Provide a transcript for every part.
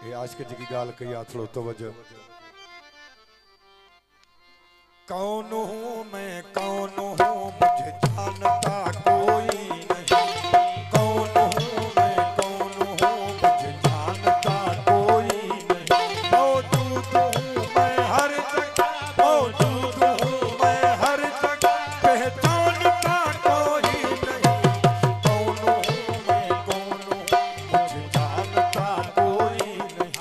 ये आज के जी गाल कही हाथ लो तो वजह कौन हूँ मैं कौन हूँ मुझे जानता कोई नहीं। कौन हूँ मैं कौन हूँ मुझे जानता कोई नहीं। मौजूद हूँ मैं हर जगह मौजूद हूँ मैं हर जगह पहचानता कोई नहीं। कौन हूँ मैं कौन हूँ मुझे जानता कोई नहीं।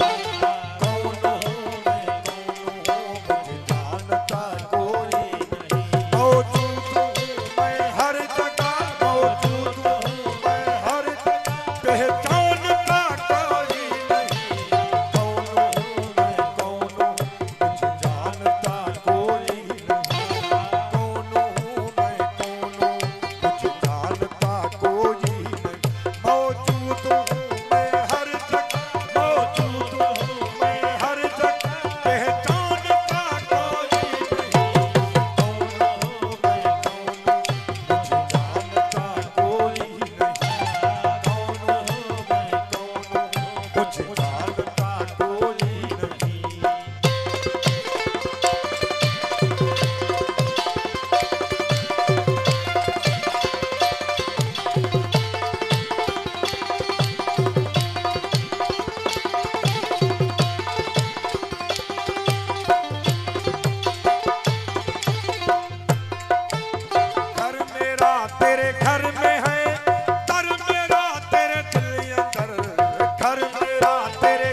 कौन हूँ मैं कौन हूँ मुझे जानता कोई नहीं। मौजूद हूँ मैं हर जगह मौजूद हूँ मैं हर जगह पहचानता कोई नहीं। कौन हूँ मैं कौन हूँ मुझे जानता कोई नहीं। कौन हूँ मैं कौन हूँ मुझे जानता कोई नहीं। मौजूद हूँ मैं हर जगह मौजूद हूँ मैं हर जगह पहचानता कोई नहीं। कौन हूँ मैं कौन हूँ मुझे जानता कोई नहीं। कौन हूँ मैं कौन हूँ मुझे जानता कोई नहीं। घर मेरा तेरे घर में है, दर मेरा तेरे दिल अंदर। घर मेरा तेरे